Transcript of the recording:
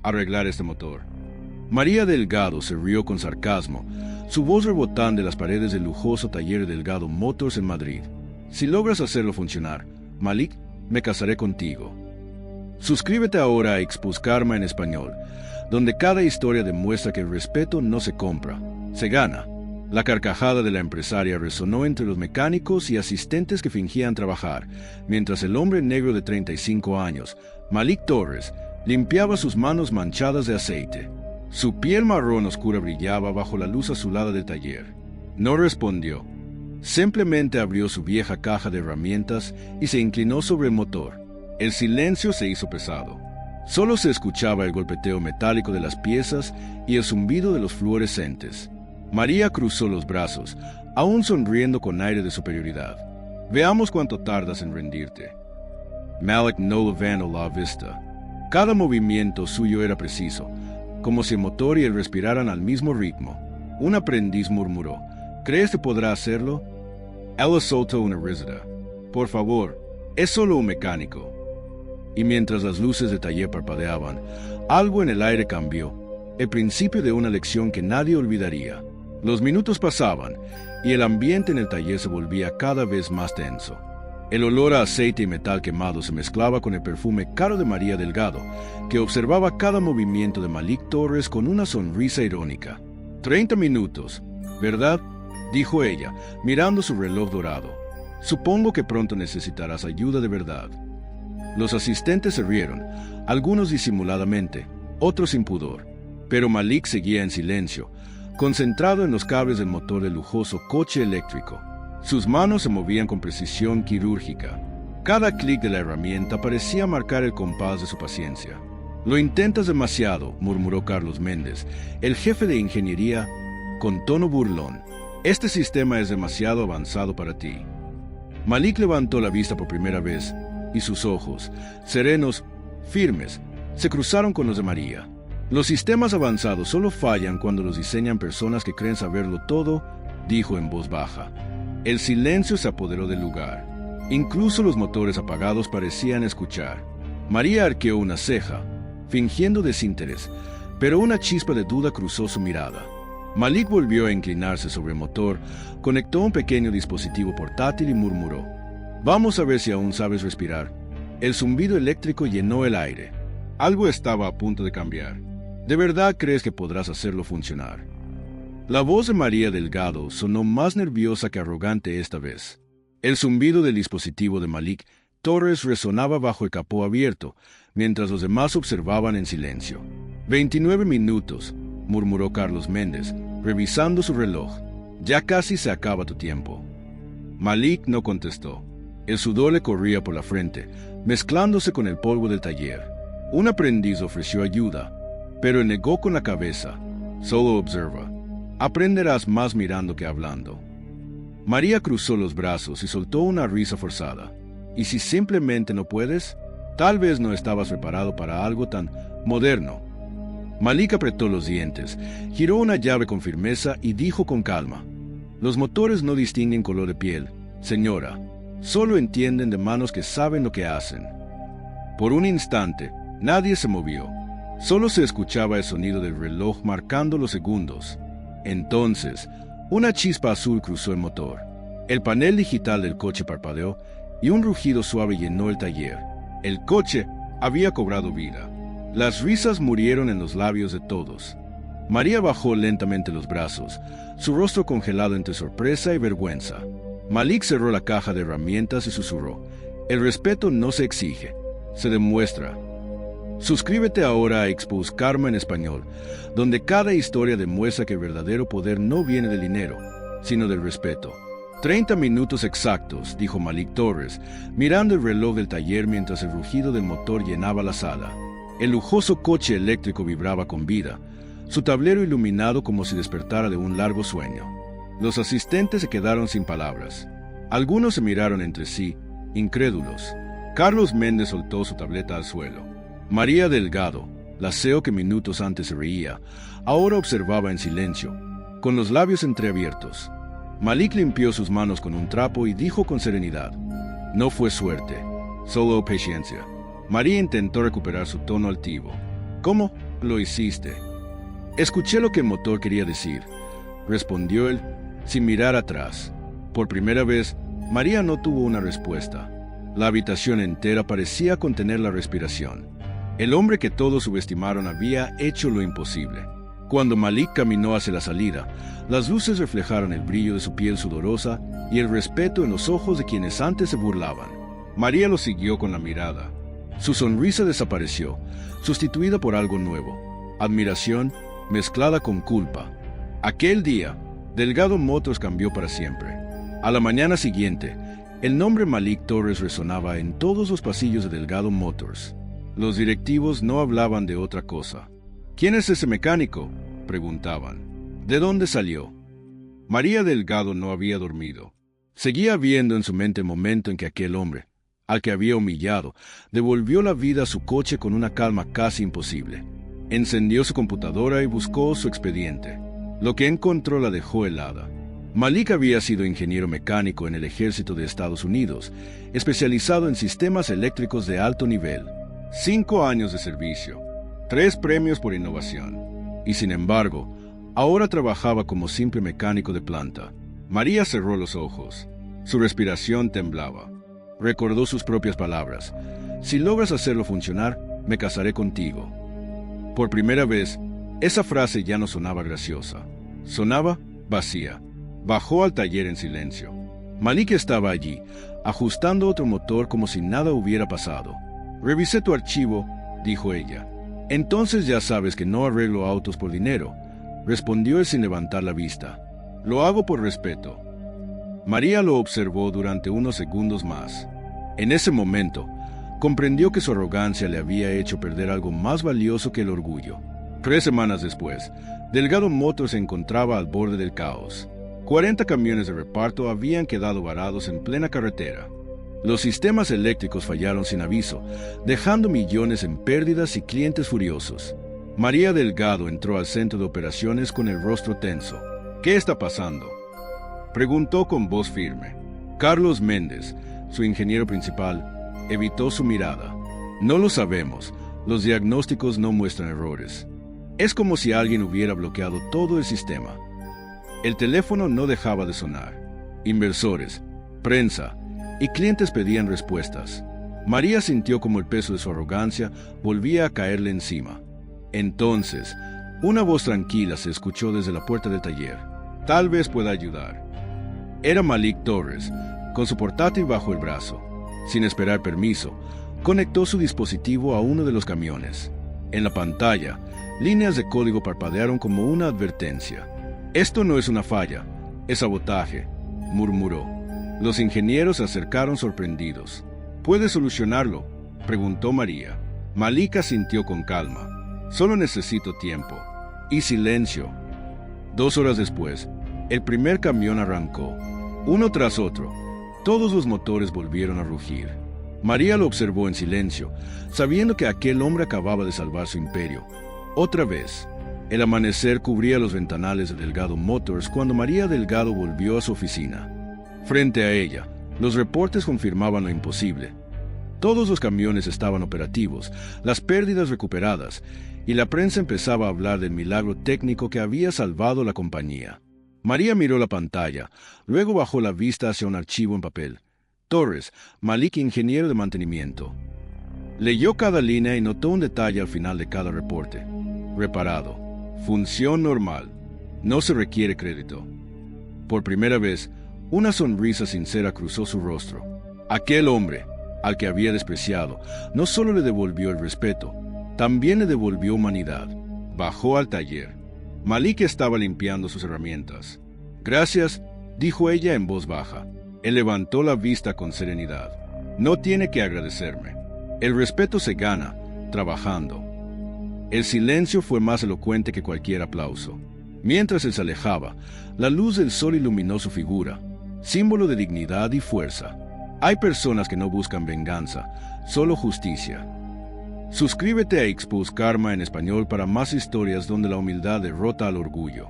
arreglar este motor. María Delgado se rió con sarcasmo, su voz rebotando en las paredes del lujoso taller Delgado Motors en Madrid. Si logras hacerlo funcionar, Malik, me casaré contigo. Suscríbete ahora a Expose Karma en español, donde cada historia demuestra que el respeto no se compra, se gana. La carcajada de la empresaria resonó entre los mecánicos y asistentes que fingían trabajar, mientras el hombre negro de 35 años, Malik Torres, limpiaba sus manos manchadas de aceite. Su piel marrón oscura brillaba bajo la luz azulada del taller. No respondió. Simplemente abrió su vieja caja de herramientas y se inclinó sobre el motor. El silencio se hizo pesado. Solo se escuchaba el golpeteo metálico de las piezas y el zumbido de los fluorescentes. María cruzó los brazos, aún sonriendo con aire de superioridad. Veamos cuánto tardas en rendirte. Malik no levantó la vista. Cada movimiento suyo era preciso, como si el motor y él respiraran al mismo ritmo. Un aprendiz murmuró: ¿crees que podrá hacerlo? Ella soltó una risita. Por favor, es solo un mecánico. Y mientras las luces del taller parpadeaban, algo en el aire cambió, el principio de una lección que nadie olvidaría. Los minutos pasaban, y el ambiente en el taller se volvía cada vez más tenso. El olor a aceite y metal quemado se mezclaba con el perfume caro de María Delgado, que observaba cada movimiento de Malik Torres con una sonrisa irónica. 30 minutos, ¿verdad?, dijo ella, mirando su reloj dorado. Supongo que pronto necesitarás ayuda de verdad. Los asistentes se rieron, algunos disimuladamente, otros sin pudor, pero Malik seguía en silencio, concentrado en los cables del motor del lujoso coche eléctrico. Sus manos se movían con precisión quirúrgica. Cada clic de la herramienta parecía marcar el compás de su paciencia. Lo intentas demasiado, murmuró Carlos Méndez, el jefe de ingeniería, con tono burlón. Este sistema es demasiado avanzado para ti. Malik levantó la vista por primera vez, y sus ojos, serenos, firmes, se cruzaron con los de María. Los sistemas avanzados solo fallan cuando los diseñan personas que creen saberlo todo, dijo en voz baja. El silencio se apoderó del lugar. Incluso los motores apagados parecían escuchar. María arqueó una ceja, fingiendo desinterés, pero una chispa de duda cruzó su mirada. Malik volvió a inclinarse sobre el motor, conectó un pequeño dispositivo portátil y murmuró: «Vamos a ver si aún sabes respirar». El zumbido eléctrico llenó el aire. Algo estaba a punto de cambiar. ¿De verdad crees que podrás hacerlo funcionar? La voz de María Delgado sonó más nerviosa que arrogante esta vez. El zumbido del dispositivo de Malik Torres resonaba bajo el capó abierto, mientras los demás observaban en silencio. 29 minutos, murmuró Carlos Méndez, revisando su reloj. Ya casi se acaba tu tiempo. Malik no contestó. El sudor le corría por la frente, mezclándose con el polvo del taller. Un aprendiz ofreció ayuda, pero él negó con la cabeza. Solo observa. Aprenderás más mirando que hablando. María cruzó los brazos y soltó una risa forzada. ¿Y si simplemente no puedes? Tal vez no estabas preparado para algo tan moderno. Malik apretó los dientes, giró una llave con firmeza y dijo con calma: «Los motores no distinguen color de piel, señora. Solo entienden de manos que saben lo que hacen». Por un instante, nadie se movió. Solo se escuchaba el sonido del reloj marcando los segundos. Entonces, una chispa azul cruzó el motor. El panel digital del coche parpadeó y un rugido suave llenó el taller. El coche había cobrado vida. Las risas murieron en los labios de todos. María bajó lentamente los brazos, su rostro congelado entre sorpresa y vergüenza. Malik cerró la caja de herramientas y susurró: «El respeto no se exige, se demuestra». Suscríbete ahora a Expose Karma en español, donde cada historia demuestra que el verdadero poder no viene del dinero, sino del respeto. 30 minutos exactos, dijo Malik Torres, mirando el reloj del taller mientras el rugido del motor llenaba la sala. El lujoso coche eléctrico vibraba con vida, su tablero iluminado como si despertara de un largo sueño. Los asistentes se quedaron sin palabras. Algunos se miraron entre sí, incrédulos. Carlos Méndez soltó su tableta al suelo. María Delgado, la CEO que minutos antes se reía, ahora observaba en silencio, con los labios entreabiertos. Malik limpió sus manos con un trapo y dijo con serenidad: «No fue suerte, solo paciencia». María intentó recuperar su tono altivo. «¿Cómo? Lo hiciste. Escuché lo que el motor quería decir, respondió él, sin mirar atrás. Por primera vez, María no tuvo una respuesta. La habitación entera parecía contener la respiración. El hombre que todos subestimaron había hecho lo imposible. Cuando Malik caminó hacia la salida, las luces reflejaron el brillo de su piel sudorosa y el respeto en los ojos de quienes antes se burlaban. María lo siguió con la mirada. Su sonrisa desapareció, sustituida por algo nuevo: admiración mezclada con culpa. Aquel día, Delgado Motors cambió para siempre. A la mañana siguiente, el nombre Malik Torres resonaba en todos los pasillos de Delgado Motors. Los directivos no hablaban de otra cosa. ¿Quién es ese mecánico?, preguntaban. ¿De dónde salió? María Delgado no había dormido. Seguía viendo en su mente el momento en que aquel hombre, al que había humillado, devolvió la vida a su coche con una calma casi imposible. Encendió su computadora y buscó su expediente. Lo que encontró la dejó helada. Malik había sido ingeniero mecánico en el ejército de Estados Unidos, especializado en sistemas eléctricos de alto nivel. 5 años de servicio, 3 premios por innovación. Y sin embargo, ahora trabajaba como simple mecánico de planta. María cerró los ojos. Su respiración temblaba. Recordó sus propias palabras: si logras hacerlo funcionar, me casaré contigo. Por primera vez, esa frase ya no sonaba graciosa. Sonaba vacía. Bajó al taller en silencio. Malik estaba allí, ajustando otro motor como si nada hubiera pasado. «Revisé tu archivo», dijo ella. «Entonces ya sabes que no arreglo autos por dinero», respondió él sin levantar la vista. «Lo hago por respeto». María lo observó durante unos segundos más. En ese momento, comprendió que su arrogancia le había hecho perder algo más valioso que el orgullo. 3 semanas después, Delgado Motors se encontraba al borde del caos. 40 camiones de reparto habían quedado varados en plena carretera. Los sistemas eléctricos fallaron sin aviso, dejando millones en pérdidas y clientes furiosos. María Delgado entró al centro de operaciones con el rostro tenso. «¿Qué está pasando?», preguntó con voz firme. Carlos Méndez, su ingeniero principal, evitó su mirada. «No lo sabemos. Los diagnósticos no muestran errores. Es como si alguien hubiera bloqueado todo el sistema». El teléfono no dejaba de sonar. Inversores, prensa y clientes pedían respuestas. María sintió como el peso de su arrogancia volvía a caerle encima. Entonces, una voz tranquila se escuchó desde la puerta del taller. «Tal vez pueda ayudar». Era Malik Torres, con su portátil bajo el brazo. Sin esperar permiso, conectó su dispositivo a uno de los camiones. En la pantalla, líneas de código parpadearon como una advertencia. «Esto no es una falla, es sabotaje», murmuró. Los ingenieros se acercaron sorprendidos. «¿Puede solucionarlo?», preguntó María. Malik asintió con calma. «Solo necesito tiempo». Y silencio. 2 horas después, el primer camión arrancó. Uno tras otro, todos los motores volvieron a rugir. María lo observó en silencio, sabiendo que aquel hombre acababa de salvar su imperio. Otra vez. El amanecer cubría los ventanales de Delgado Motors cuando María Delgado volvió a su oficina. Frente a ella, los reportes confirmaban lo imposible. Todos los camiones estaban operativos, las pérdidas recuperadas, y la prensa empezaba a hablar del milagro técnico que había salvado la compañía. María miró la pantalla, luego bajó la vista hacia un archivo en papel. Torres, Malik, ingeniero de mantenimiento. Leyó cada línea y notó un detalle al final de cada reporte. Reparado. Función normal. No se requiere crédito. Por primera vez, una sonrisa sincera cruzó su rostro. Aquel hombre, al que había despreciado, no solo le devolvió el respeto, también le devolvió humanidad. Bajó al taller. Malik estaba limpiando sus herramientas. «Gracias», dijo ella en voz baja. Él levantó la vista con serenidad. «No tiene que agradecerme. El respeto se gana, trabajando». El silencio fue más elocuente que cualquier aplauso. Mientras él se alejaba, la luz del sol iluminó su figura, símbolo de dignidad y fuerza. Hay personas que no buscan venganza, solo justicia. Suscríbete a Expose Karma en español para más historias donde la humildad derrota al orgullo.